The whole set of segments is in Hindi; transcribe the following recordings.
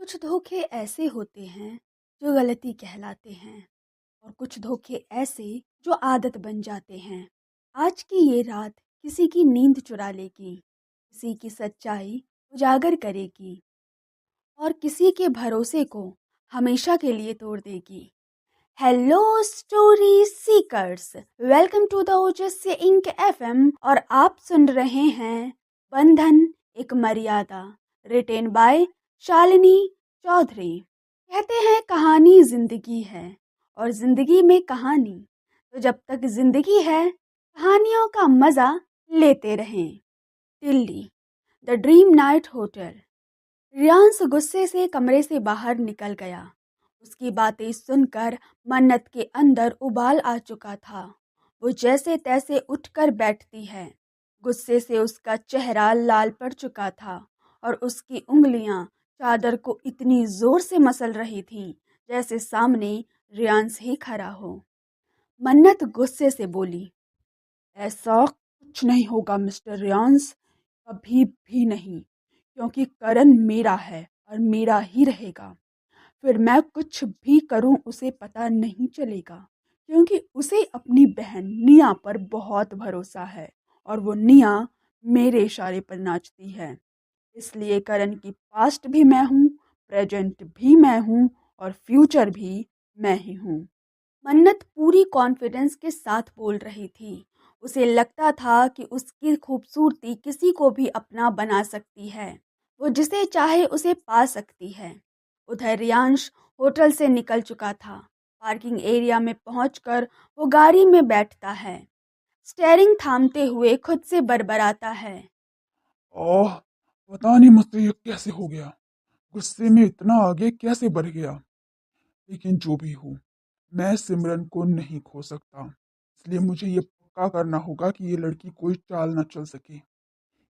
कुछ धोखे ऐसे होते हैं जो गलती कहलाते हैं और कुछ धोखे ऐसे जो आदत बन जाते हैं। आज की ये रात किसी की नींद चुरा लेगी, किसी की सच्चाई उजागर करेगी और किसी के भरोसे को हमेशा के लिए तोड़ देगी। Hello story seekers, welcome to the Ojaswi ink FM और आप सुन रहे हैं बंधन एक मर्यादा, रिटेन बाय शालिनी चौधरी। कहते हैं कहानी जिंदगी है और जिंदगी में कहानी, तो जब तक जिंदगी है कहानियों का मजा लेते रहें। Delhi, the dream night hotel. Riyansh गुस्से से कमरे से बाहर निकल गया। उसकी बातें सुनकर मन्नत के अंदर उबाल आ चुका था। वो जैसे तैसे उठकर बैठती है। गुस्से से उसका चेहरा लाल पड़ चुका था और उसकी उंगलियां चादर को इतनी जोर से मसल रही थीं जैसे सामने रियांश ही खड़ा हो। मन्नत गुस्से से बोली, ऐसा कुछ नहीं होगा मिस्टर रियांश, कभी भी नहीं, क्योंकि करण मेरा है और मेरा ही रहेगा। फिर मैं कुछ भी करूं उसे पता नहीं चलेगा, क्योंकि उसे अपनी बहन निया पर बहुत भरोसा है और वो निया मेरे इशारे पर नाचती है। इसलिए करण की पास्ट भी मैं हूँ, प्रेजेंट भी मैं हूँ और फ्यूचर भी मैं ही हूँ। मन्नत पूरी कॉन्फिडेंस के साथ बोल रही थी। उसे लगता था कि उसकी खूबसूरती किसी को भी अपना बना सकती है। वो जिसे चाहे उसे पा सकती है। उधर रियांश होटल से निकल चुका था। पार्किंग एरिया में पहुंचकर वो गाड़ी में बैठता है। स्टेयरिंग थामते हुए खुद से बड़बड़ाता है, ओह, पता नहीं मुझसे ये कैसे हो गया। गुस्से में इतना आगे कैसे बढ़ गया। लेकिन जो भी हो, मैं सिमरन को नहीं खो सकता। इसलिए मुझे ये पक्का करना होगा कि ये लड़की कोई चाल ना चल सके।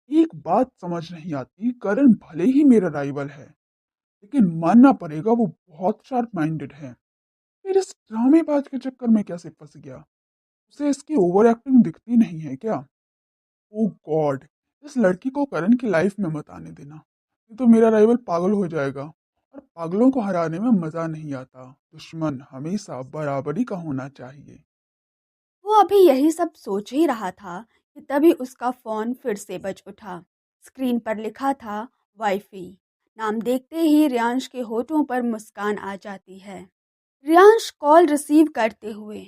एक बात समझ नहीं आती, करण भले ही मेरा राइवल है, लेकिन मानना पड़ेगा वो बहुत शार्प माइंडेड है। फिर इस ड्रामेबाज के चक्कर में कैसे फंस गया। उसे इसकी ओवर एक्टिंग दिखती नहीं है क्या? ओ गॉड, इस लड़की को करण की लाइफ में मत आने देना, नहीं तो मेरा राइवल पागल हो जाएगा। और पागलों को हराने में मजा नहीं आता, दुश्मन हमेशा बराबरी का होना चाहिए। वो अभी यही सब सोच ही रहा था कि तभी उसका फोन फिर से बज उठा। स्क्रीन पर लिखा था वाईफाई। नाम देखते ही रियांश के होठों पर मुस्कान आ जाती है। रियांश कॉल रिसीव करते हुए,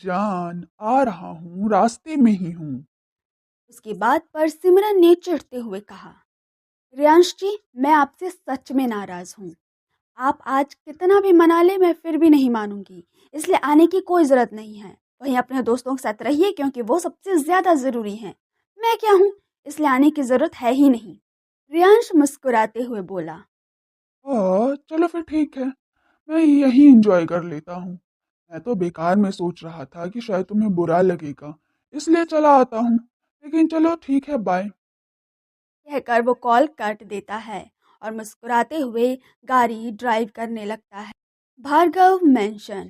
जान, आ रहा हूँ, रास्ते में ही हूँ। उसकी बात पर सिमरन ने चिढ़ते हुए कहा, रियांश जी, मैं आपसे सच में नाराज हूँ। आप आज कितना भी मना ले मैं फिर भी नहीं मानूंगी, इसलिए आने की कोई जरूरत नहीं है। वहीं अपने दोस्तों के साथ रहिए क्योंकि वो सबसे ज्यादा जरूरी है। मैं क्या हूँ, इसलिए आने की जरूरत है ही नहीं। रियांश मुस्कुराते हुए बोला, चलो फिर ठीक है, मैं यही एंजॉय कर लेता हूँ। मैं तो बेकार में सोच रहा था कि शायद तुम्हें बुरा लगेगा, इसलिए चला आता हूँ। लेकिन चलो ठीक है, बाय। कहकर वो कॉल काट देता है और मुस्कुराते हुए गाड़ी ड्राइव करने लगता है। भार्गव मेंशन।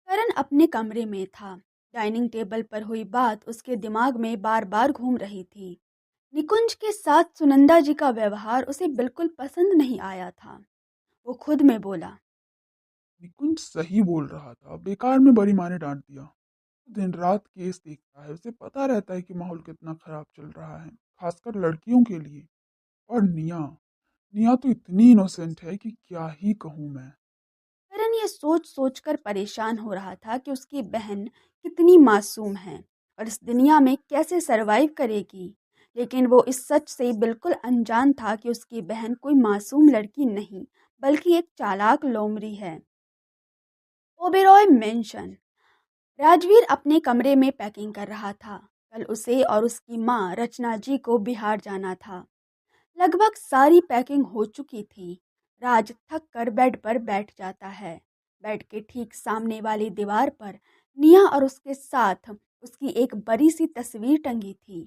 करण अपने कमरे में था। डाइनिंग टेबल पर हुई बात उसके दिमाग में बार बार घूम रही थी। निकुंज के साथ सुनंदा जी का व्यवहार उसे बिल्कुल पसंद नहीं आया था। वो खुद में बोला, निकुंज सही बोल रहा था, बेकार में बड़ी माँ ने डांट दिया। दिन रात केस देखता है, उसे पता रहता है कि माहौल कितना खराब चल रहा है, खासकर लड़कियों के लिए। और निया, निया तो इतनी इनोसेंट है कि क्या ही कहूँ मैं। करण ये सोच सोच कर परेशान हो रहा था कि उसकी बहन कितनी मासूम है और इस दुनिया में कैसे सरवाइव करेगी। लेकिन वो इस सच से बिल्कुल अनजान था कि उसकी बहन कोई मासूम लड़की नहीं, बल्कि एक चालाक लोमड़ी है। ओबेरॉय मेंशन। राजवीर अपने कमरे में पैकिंग कर रहा था। कल उसे और उसकी माँ रचना जी को बिहार जाना था। लगभग सारी पैकिंग हो चुकी थी। राज थक कर बेड पर बैठ जाता है। बेड के ठीक सामने वाली दीवार पर निया और उसके साथ उसकी एक बड़ी सी तस्वीर टंगी थी।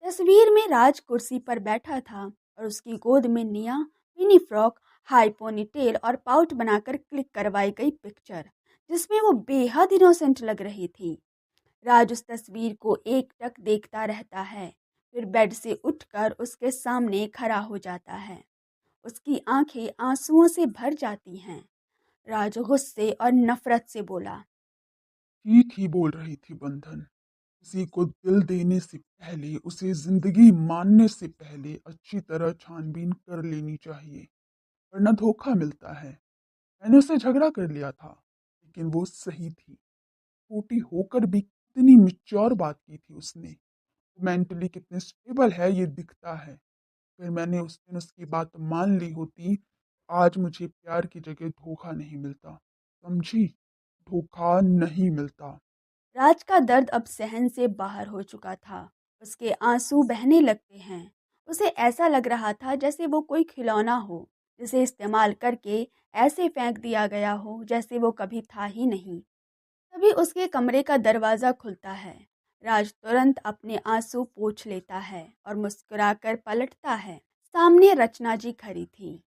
तस्वीर में राज कुर्सी पर बैठा था और उसकी गोद में Niya mini frock, high ponytail और पाउट बनाकर क्लिक करवाई गई पिक्चर, जिसमें वो बेहद इनोसेंट लग रही थी। राज उस तस्वीर को एकटक देखता रहता है, फिर बेड से उठकर उसके सामने खड़ा हो जाता है। उसकी आंखें आंसुओं से भर जाती हैं। राज गुस्से और नफरत से बोला, ठीक ही बोल रही थी बंधन। किसी को दिल देने से पहले, उसे जिंदगी मानने से पहले अच्छी तरह छानबीन कर लेनी चाहिए, वरना धोखा मिलता है। मैंने उससे झगड़ा कर लिया था, लेकिन वो सही थी। छोटी होकर भी कितनी मिच्योर बात की थी उसने। मेंटली कितने स्टेबल है ये दिखता है। फिर मैंने उस दिन उसकी बात मान ली होती, आज मुझे प्यार की जगह धोखा नहीं मिलता। समझी? धोखा नहीं मिलता। राज का दर्द अब सहन से बाहर हो चुका था। उसके आंसू बहने लगते हैं। उसे ऐसा लग रहा था जैसे वो कोई खिलौना हो, जिसे इस्तेमाल करके ऐसे फेंक दिया गया हो जैसे वो कभी था ही नहीं। तभी उसके कमरे का दरवाजा खुलता है। राज तुरंत अपने आंसू पोंछ लेता है और मुस्कुराकर पलटता है। सामने रचना जी खड़ी थी।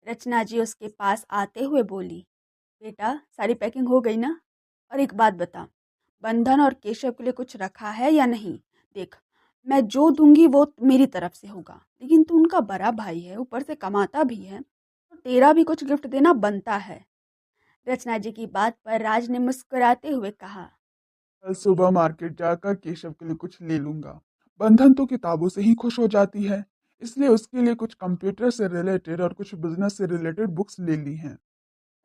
रचना जी उसके पास आते हुए बोली, बेटा सारी पैकिंग हो गई ना? और एक बात बता, बंधन और केशव के लिए कुछ रखा है या नहीं? देख, मैं जो दूंगी वो मेरी तरफ से होगा, लेकिन तू उनका बड़ा भाई है, ऊपर से कमाता भी है, तो तेरा भी कुछ गिफ्ट देना बनता है। रचना जी की बात पर राज ने मुस्कुराते हुए कहा, कल सुबह मार्केट जाकर केशव के लिए कुछ ले लूंगा। बंधन तो किताबों से ही खुश हो जाती है, इसलिए उसके लिए कुछ कंप्यूटर से रिलेटेड और कुछ बिजनेस से रिलेटेड बुक्स ले ली हैं।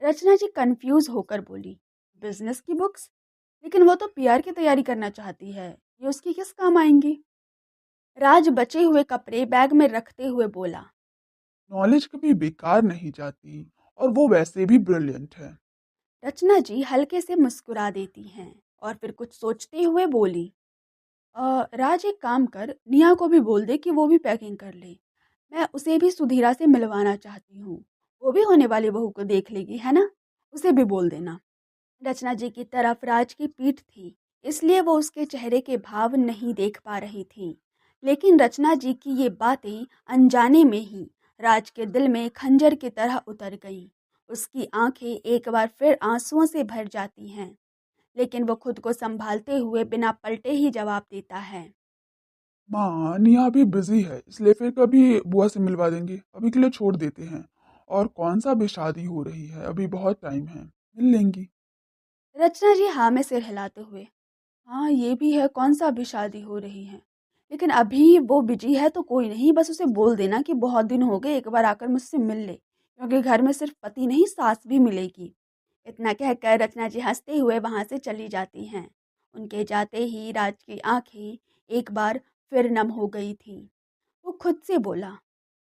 रचना जी कंफ्यूज होकर बोली, बिजनेस की बुक्स? लेकिन वो तो पीआर की तैयारी करना चाहती है, ये उसकी किस काम आएंगी? राज बचे हुए कपड़े बैग में रखते हुए बोला, नॉलेज कभी बेकार नहीं जाती, और वो वैसे भी ब्रिलियंट है। रचना जी हल्के से मुस्कुरा देती हैं और फिर कुछ सोचते हुए बोली, राज एक काम कर, निया को भी बोल दे कि वो भी पैकिंग कर ले। मैं उसे भी सुधीरा से मिलवाना चाहती हूँ। वो भी होने वाली बहू को देख लेगी, है ना? उसे भी बोल देना। रचना जी की तरफ राज की पीठ थी, इसलिए वो उसके चेहरे के भाव नहीं देख पा रही थी। लेकिन रचना जी की ये बातें अनजाने में ही राज के दिल में खंजर की तरह उतर गईं। उसकी आंखें एक बार फिर आंसुओं से भर जाती हैं, लेकिन वो खुद को संभालते हुए बिना पलटे ही जवाब देता है, माँ, निया अभी बिजी है, इसलिए फिर कभी बुआ से मिलवा देंगे, अभी के लिए छोड़ देते हैं। और कौन सा भी शादी हो रही है, अभी बहुत टाइम है, मिल लेंगी। रचना जी हाँ में सिर हिलाते हुए। हाँ ये भी है, कौन सा अभी शादी हो रही है, लेकिन अभी वो बिजी है तो कोई नहीं, बस उसे बोल देना कि बहुत दिन हो गए, एक बार आकर मुझसे मिल ले, क्योंकि घर में सिर्फ पति नहीं सास भी मिलेगी। इतना कहकर रचना जी हंसते हुए वहां से चली जाती हैं। उनके जाते ही राज की आंखें एक बार फिर नम हो गई थीं। वो खुद से बोला,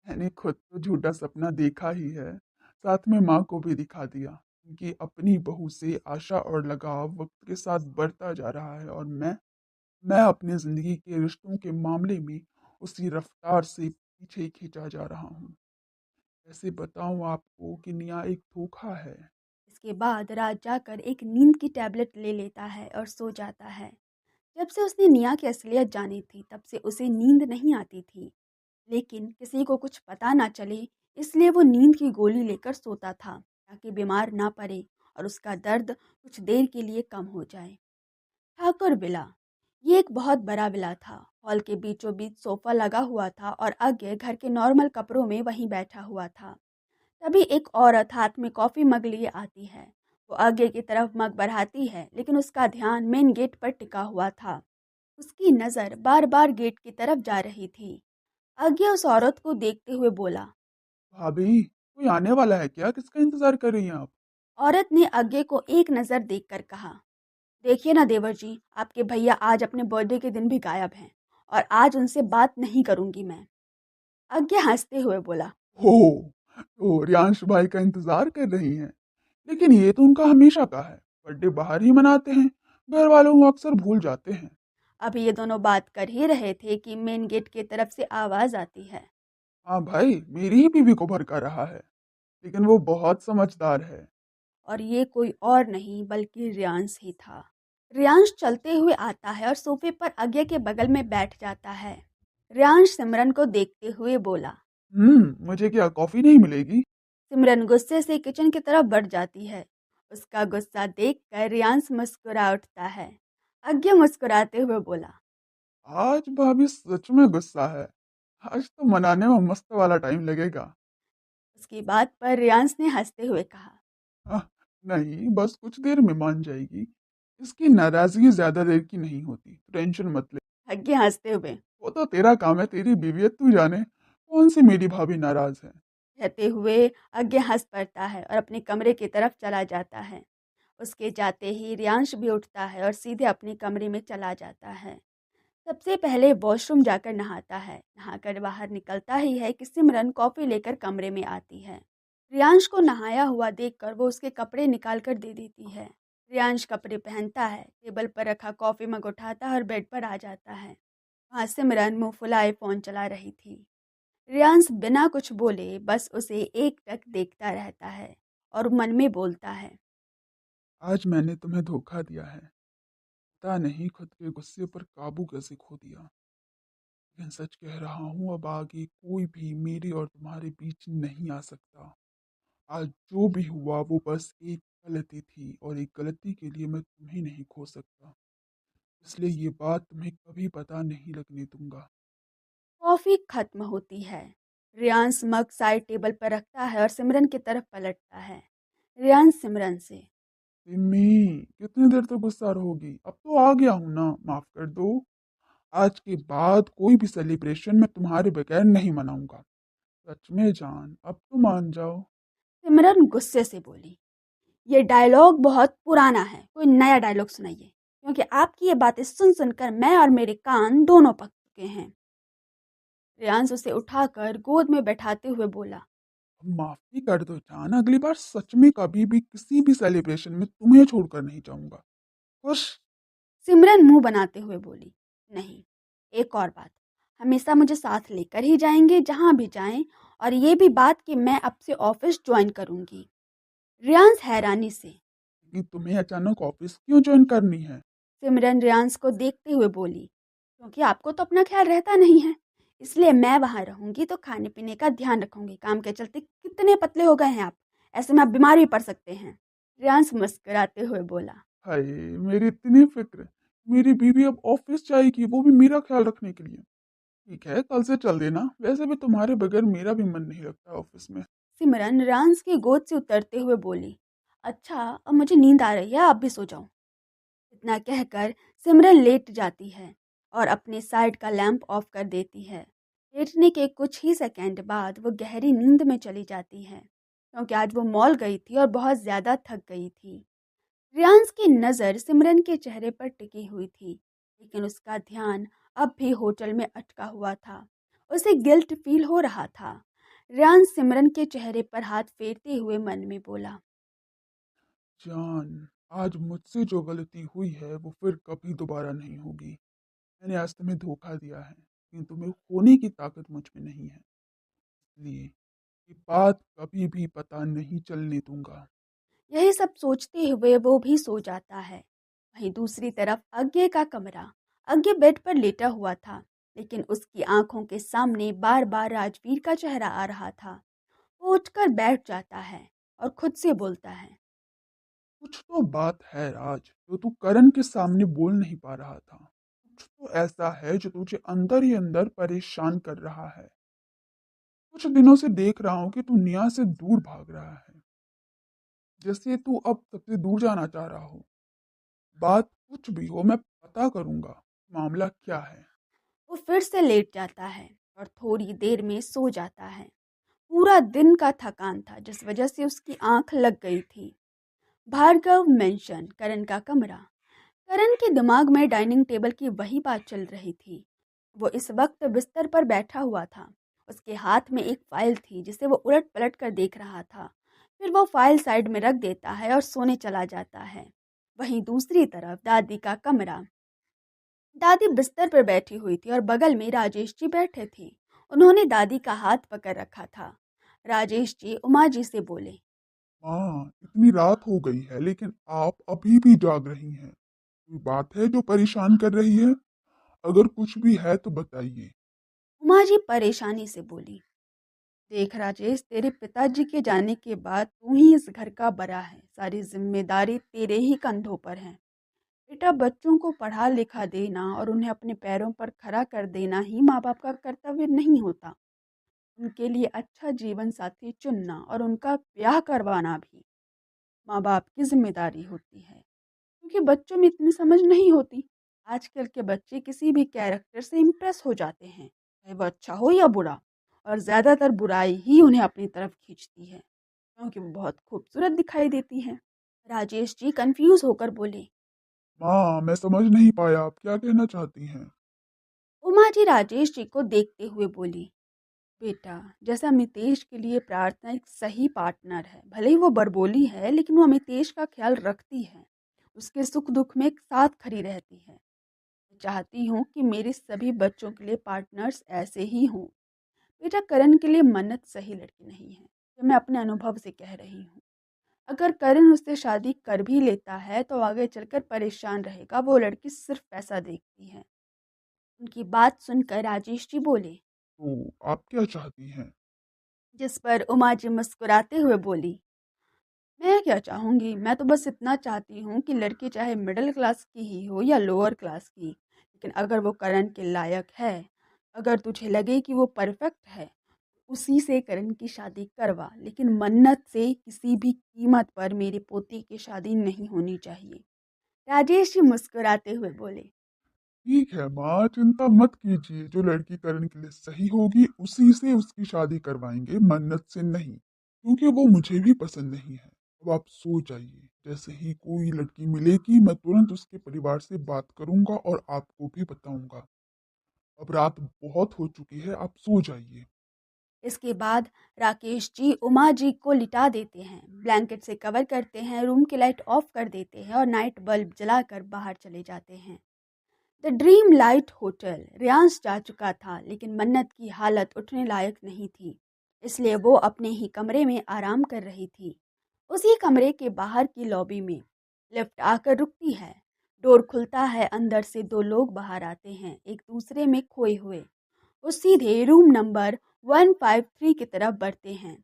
मैंने खुद तो झूठा सपना देखा ही है, साथ में माँ को भी दिखा दिया। उनकी अपनी बहू से आशा और लगाव वक्त के साथ बढ़ता जा रहा है, और मैं अपनी जिंदगी के रिश्तों के मामले में उसी रफ्तार से पीछे खींचा जा रहा हूँ। कैसे बताऊँ आपको कि निया एक धोखा है। इसके बाद राज जाकर एक नींद की टैबलेट ले लेता है और सो जाता है। जब से उसने निया की असलियत जानी थी, तब से उसे नींद नहीं आती थी, लेकिन किसी को कुछ पता ना चले, इसलिए वो नींद की गोली लेकर सोता था ताकि बीमार ना पड़े और उसका दर्द कुछ देर के लिए कम हो जाए। ठाकुर विला, ये एक बहुत बड़ा विला था। हॉल के बीचों बीच सोफा लगा हुआ था और आगे घर के नॉर्मल कपड़ों में वहीं बैठा हुआ था। तभी एक औरत हाथ में कॉफी मग लिए आती है। वो आगे की तरफ मग बढ़ाती है, लेकिन उसका ध्यान मेन गेट पर टिका हुआ था। उसकी नजर बार बार गेट की तरफ जा रही थी। आज्ञा उस औरत को देखते हुए बोला, भाभी, कोई आने वाला है क्या? किसका इंतजार कर रही हैं आप? औरत ने आज्ञा को एक नजर देखकर कहा, देखिए ना देवर जी, आपके भैया आज अपने बर्थडे के दिन भी गायब हैं और आज उनसे बात नहीं करूंगी मैं। आज्ञा हंसते हुए बोला, हो, तो रियांश भाई का इंतजार कर रही हैं। लेकिन ये तो उनका हमेशा का है, बर्थडे बाहर ही मनाते हैं, घर वालों को अक्सर भूल जाते हैं। अभी ये दोनों बात कर ही रहे थे कि मेन गेट की तरफ से आवाज आती है, हाँ भाई, मेरी ही बीवी को भड़का रहा है, लेकिन वो बहुत समझदार है। और ये कोई और नहीं बल्कि रियांश ही था। रियांश चलते हुए आता है और सोफे पर आज्ञा के बगल में बैठ जाता है। रियांश सिमरन को देखते हुए बोला, मुझे क्या कॉफी नहीं मिलेगी? सिमरन गुस्से से किचन की तरफ बढ़ जाती है। उसका गुस्सा देखकर रियांश मुस्कुरा उठता है। आज्ञा मुस्कुराते हुए बोला, आज भाभी सच में गुस्सा है। आज तो मनाने में मस्त वाला टाइम लगेगा। उसकी बात पर रियांश ने हंसते हुए कहा। आह, नहीं, बस कुछ देर में मान जाएगी। इसकी नाराजगी ज्यादा देर की नहीं होती, टेंशन मत ले। अज्ञे हंसते हुए वो तो तेरा काम है, तेरी बीवी है, तू जाने कौन सी मेरी भाभी नाराज है। कहते हुए अज्ञे हंस पड़ता है और अपने कमरे की तरफ चला जाता है। उसके जाते ही रियांश भी उठता है और सीधे अपने कमरे में चला जाता है। सबसे पहले वॉशरूम जाकर नहाता है। नहाकर बाहर निकलता ही है कि सिमरन कॉफी लेकर कमरे में आती है। रियांश को नहाया हुआ देखकर वो उसके कपड़े निकाल कर दे देती है। रियांश कपड़े पहनता है, टेबल पर रखा कॉफी मग उठाता है और बेड पर आ जाता है। वहाँ सिमरन मुंह फुलाए फोन चला रही थी। रियांश बिना कुछ बोले बस उसे एकटक देखता रहता है और मन में बोलता है। आज मैंने तुम्हें धोखा दिया है। पता नहीं खुद के गुस्से पर काबू कैसे खो दिया। लेकिन सच कह रहा हूँ, अब आगे कोई भी मेरे और तुम्हारे बीच नहीं आ सकता। आज जो भी हुआ वो बस एक गलती थी, और एक गलती के लिए मैं तुम्हें नहीं खो सकता। इसलिए ये बात तुम्हें कभी पता नहीं लगने दूंगा। कॉफी खत्म होती है। रियांश मग साइड टेबल पर रखता है और सिमरन की तरफ पलटता है। रियांश सिमरन से। सिमी, कितनी देर तक गुस्सा रहोगी? अब तो आ गया हूं ना, माफ कर दो। आज के बाद कोई भी सेलिब्रेशन मैं तुम्हारे बगैर नहीं मनाऊंगा। सच में जान, अब तो मान जाओ। सिमरन गुस्से से बोली, ये डायलॉग बहुत पुराना है, कोई नया डायलॉग सुनाइए, क्योंकि आपकी ये बातें सुन सुनकर मैं और मेरे कान दोनों पक चुके हैं। रियांश उसे उठाकर गोद में बैठाते हुए बोला। अब माफी कर दो जान, अगली बार सच में कभी भी किसी भी सेलिब्रेशन में तुम्हें छोड़कर नहीं जाऊंगा। खुश? सिमरन मुंह बनाते हुए बोली, नहीं, एक और बात, हमेशा मुझे साथ लेकर ही जाएंगे जहां भी जाएं, और ये भी बात कि मैं अब से ऑफिस ज्वाइन करूंगी। रियांश हैरानी से। कि तुम्हें अचानक ऑफिस क्यों ज्वाइन करनी है? सिमरन रियांश को देखते हुए बोली, क्योंकि आपको तो अपना ख्याल रहता नहीं है, इसलिए मैं वहां रहूंगी तो खाने पीने का ध्यान रखूंगी। काम के चलते कितने पतले हो गए हैं आप, ऐसे में आप बीमार भी पड़ सकते हैं। रियांश मुस्कुराते हुए बोला। हाय, मेरी इतनी फिक्र। मेरी बीवी अब ऑफिस जाएगी, वो भी मेरा ख्याल रखने के लिए। ठीक है, कल से चल देना। वैसे भी तुम्हारे बगैर मेरा भी मन नहीं लगता ऑफिस में। सिमरन रियांश की गोद से उतरते हुए बोली, अच्छा अब मुझे नींद आ रही है, आप भी सो जाओ। इतना कहकर सिमरन लेट जाती है और अपने साइड का लैंप ऑफ कर देती है। लेटने के कुछ ही सेकंड बाद वो गहरी नींद में चली जाती है, क्योंकि आज वो मॉल गई थी और बहुत ज़्यादा थक गई थी। रियांश की नज़र सिमरन के चेहरे पर टिकी हुई थी, लेकिन उसका ध्यान अब भी होटल में अटका हुआ था। उसे गिल्ट फील हो रहा था। रियांश सिमरन के चेहरे पर हाथ फेरते हुए मन में बोला। जान, आज मुझसे जो गलती हुई है वो फिर कभी दोबारा नहीं होगी। मैंने आज तुम्हें धोखा दिया है, लेकिन तुम्हें खोने की ताकत मुझ में नहीं है। इसलिए ये बात कभी भी पता नहीं चलने दूंगा। यही सब सोचते हुए वो भी सो जाता है। वहीं दूसरी तरफ अज्ञे का कमरा। अज्ञे बेड पर लेटा हुआ था, लेकिन उसकी आंखों के सामने बार बार राजवीर का चेहरा आ रहा था। वो उठकर बैठ जाता है और खुद से बोलता है। कुछ तो बात है राज, जो तू करण के सामने बोल नहीं पा रहा था। कुछ तो ऐसा है जो तुझे अंदर ही अंदर परेशान कर रहा है। कुछ दिनों से देख रहा हूँ कि तू निया से दूर भाग रहा है, जैसे तू अब सबसे दूर जाना चाह रहा हो। बात कुछ भी हो, मैं पता करूंगा मामला क्या है। वो फिर से लेट जाता है और थोड़ी देर में सो जाता है। पूरा दिन का थकान था, जिस वजह से उसकी आंख लग गई थी। भार्गव मेंशन, करण का कमरा। करण के दिमाग में डाइनिंग टेबल की वही बात चल रही थी। वो इस वक्त बिस्तर पर बैठा हुआ था। उसके हाथ में एक फाइल थी जिसे वो उलट पलट कर देख रहा था। फिर वो फाइल साइड में रख देता है और सोने चला जाता है। वहीं दूसरी तरफ दादी का कमरा। दादी बिस्तर पर बैठी हुई थी और बगल में राजेश जी बैठे थे। उन्होंने दादी का हाथ पकड़ रखा था। राजेश जी उमा जी से बोले। हाँ, इतनी रात हो गई है लेकिन आप अभी भी जाग रही हैं। कोई बात है जो परेशान कर रही है? अगर कुछ भी है तो बताइए। उमा जी परेशानी से बोली, देख राजेश, तेरे पिताजी के जाने के बाद तू ही इस घर का बड़ा है, सारी जिम्मेदारी तेरे ही कंधों पर है। बेटा, बच्चों को पढ़ा लिखा देना और उन्हें अपने पैरों पर खड़ा कर देना ही माँ बाप का कर्तव्य नहीं होता। उनके लिए अच्छा जीवन साथी चुनना और उनका ब्याह करवाना भी माँ बाप की जिम्मेदारी होती है, क्योंकि बच्चों में इतनी समझ नहीं होती। आजकल के बच्चे किसी भी कैरेक्टर से इम्प्रेस हो जाते हैं, चाहे वो अच्छा हो या बुरा, और ज़्यादातर बुराई ही उन्हें अपनी तरफ खींचती है, क्योंकि वो बहुत खूबसूरत दिखाई देती है। राजेश जी कंफ्यूज होकर बोले। माँ, मैं समझ नहीं पाया, आप क्या कहना चाहती हैं? उमा जी राजेश जी को देखते हुए बोली, बेटा, जैसा अमितेश के लिए प्रार्थना एक सही पार्टनर है, भले ही वो बरबोली है लेकिन वो अमितेश का ख्याल रखती है, उसके सुख दुख में साथ खड़ी रहती है। मैं चाहती हूँ कि मेरे सभी बच्चों के लिए पार्टनर्स ऐसे ही हों। बेटा, करण के लिए मन्नत सही लड़की नहीं है, ये मैं अपने अनुभव से कह रही हूँ। अगर करण उससे शादी कर भी लेता है तो आगे चलकर परेशान रहेगा, वो लड़की सिर्फ पैसा देखती है। उनकी बात सुनकर राजेश जी बोले। तो आप क्या चाहती हैं? जिस पर उमा जी मुस्कुराते हुए बोली, मैं क्या चाहूँगी, मैं तो बस इतना चाहती हूँ कि लड़की चाहे मिडिल क्लास की ही हो या लोअर क्लास की, लेकिन अगर वो करण के लायक है, अगर तुझे लगे कि वो परफेक्ट है, उसी से करण की शादी करवा, लेकिन मन्नत से किसी भी कीमत पर मेरे पोते की शादी नहीं होनी चाहिए। राजेश जी मुस्कुराते हुए बोले। ठीक है माँ, चिंता मत कीजिए, जो लड़की करण के लिए सही होगी उसी से उसकी शादी करवाएंगे, मन्नत से नहीं, क्योंकि वो मुझे भी पसंद नहीं है। अब आप सो जाइए, जैसे ही कोई लड़की मिलेगी मैं तुरंत उसके परिवार से बात करूंगा और आपको भी बताऊंगा। अब रात बहुत हो चुकी है, आप सो जाइए। इसके बाद राकेश जी उमा जी को लिटा देते हैं, ब्लैंकेट से कवर करते हैं, रूम की लाइट ऑफ कर देते हैं और नाइट बल्ब जलाकर बाहर चले जाते हैं। The dream light hotel Riyansh जा चुका था, लेकिन मन्नत की हालत उठने लायक नहीं थी, इसलिए वो अपने ही कमरे में आराम कर रही थी। उसी कमरे के बाहर की लॉबी में लिफ्ट आकर रुकती है। डोर खुलता है, अंदर से दो लोग बाहर आते हैं, एक दूसरे में खोए हुए। वो सीधे रूम नंबर 153 की तरफ बढ़ते हैं।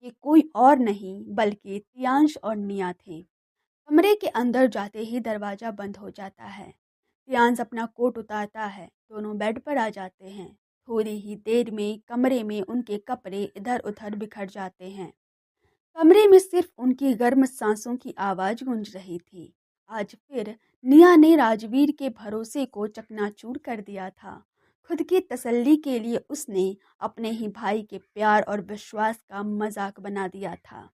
ये कोई और नहीं बल्कि तियांश और निया थे। कमरे के अंदर जाते ही दरवाज़ा बंद हो जाता है। तियांश अपना कोट उतारता है, दोनों बेड पर आ जाते हैं। थोड़ी ही देर में कमरे में उनके कपड़े इधर उधर बिखर जाते हैं। कमरे में सिर्फ उनकी गर्म सांसों की आवाज़ गूंज रही थी। आज फिर निया ने राजवीर के भरोसे को चकनाचूर कर दिया था। खुद की तसल्ली के लिए उसने अपने ही भाई के प्यार और विश्वास का मजाक बना दिया था।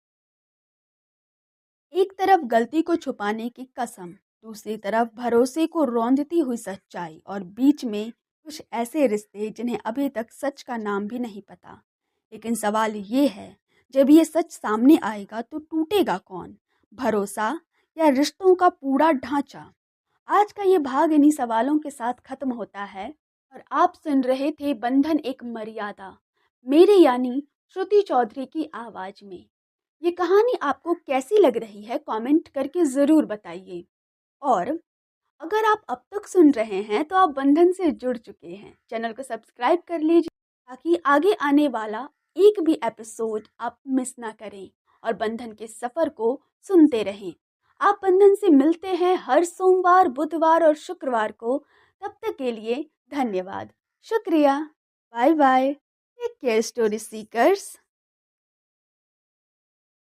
एक तरफ गलती को छुपाने की कसम, दूसरी तरफ भरोसे को रौंदती हुई सच्चाई, और बीच में कुछ ऐसे रिश्ते जिन्हें अभी तक सच का नाम भी नहीं पता। लेकिन सवाल ये है, जब ये सच सामने आएगा तो टूटेगा कौन? भरोसा या रिश्तों का पूरा ढांचा? आज का ये भाग इन्हीं सवालों के साथ खत्म होता है। और आप सुन रहे थे बंधन एक मर्यादा, मेरे यानी श्रुति चौधरी की आवाज में। ये कहानी आपको कैसी लग रही है कमेंट करके ज़रूर बताइए। और अगर आप अब तक सुन रहे हैं तो आप बंधन से जुड़ चुके हैं, चैनल को सब्सक्राइब कर लीजिए ताकि आगे आने वाला एक भी एपिसोड आप मिस ना करें और बंधन के सफ़र को सुनते रहें। आप बंधन से मिलते हैं हर सोमवार, बुधवार और शुक्रवार को। तब तक के लिए धन्यवाद, शुक्रिया, bye bye, take care story seekers.